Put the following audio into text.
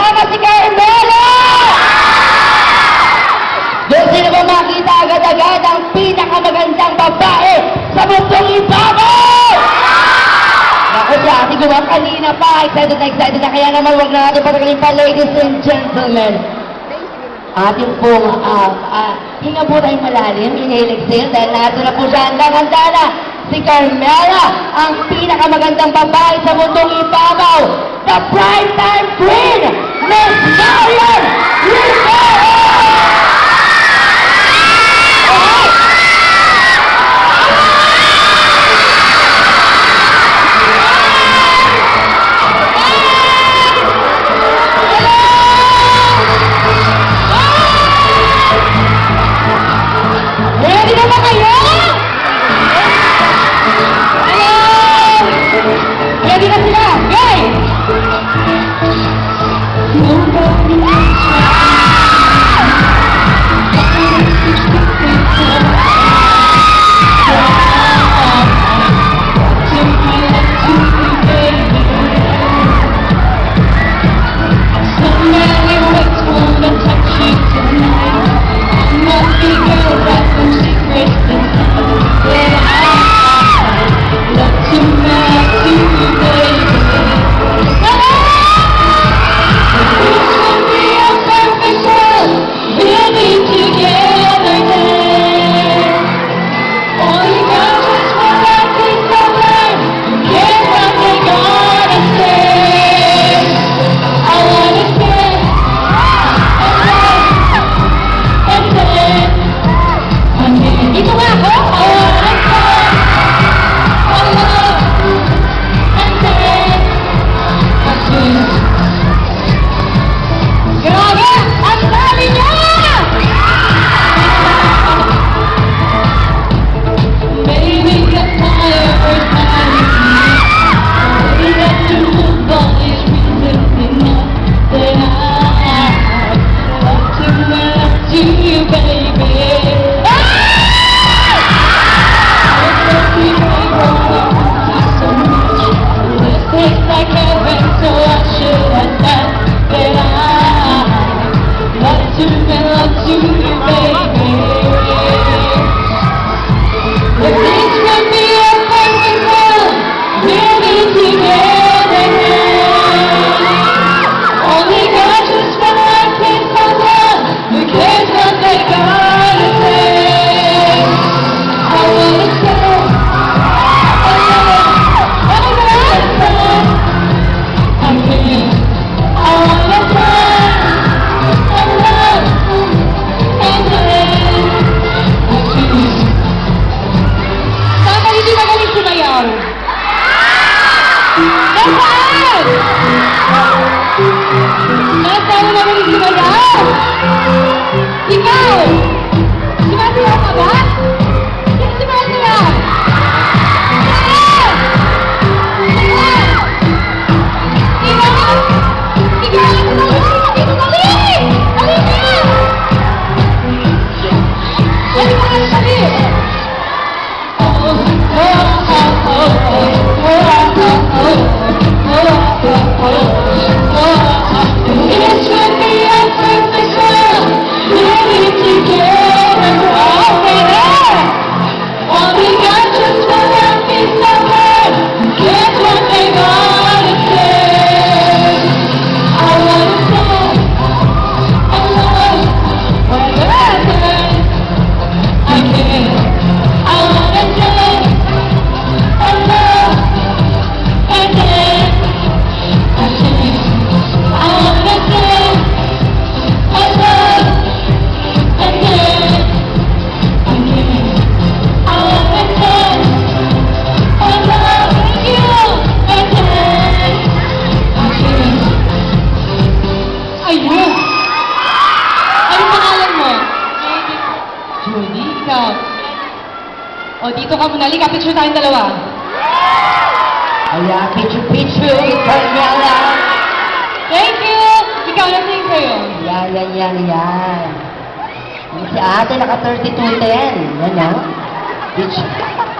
kasama si Carmela! Gusto niyo ba makita agad-agad ang pinakamagandang babae sa mundong ibabaw? Naku, si ate ko kanina pa, excited na, kaya naman wag na natin patagalin pa, ladies and gentlemen. Ating pong hinga po tayong malalim, inhale, exhale, dahil nato na po siya handa na si Carmela, ang pinakamagandang babae sa mundong ibabaw, the primetime queen, Miss Marian Rivera! Ready na ba kayo? Ready na sila? Guys! Nasaan na naman si Mayaw? Ikaw! Si Mayaw ka ba? Sino si Mayaw? Saan? Ikaw! Ikaw! Dito, dali! Dali na! Dali ka na, dali! O, dito ka muna. Halika, picture tayong dalawa. Ayan, picture with Carmela. Thank you! Ikaw na sa'yo sa'yo. Yan. Si ate naka 3210. Yan. Picture.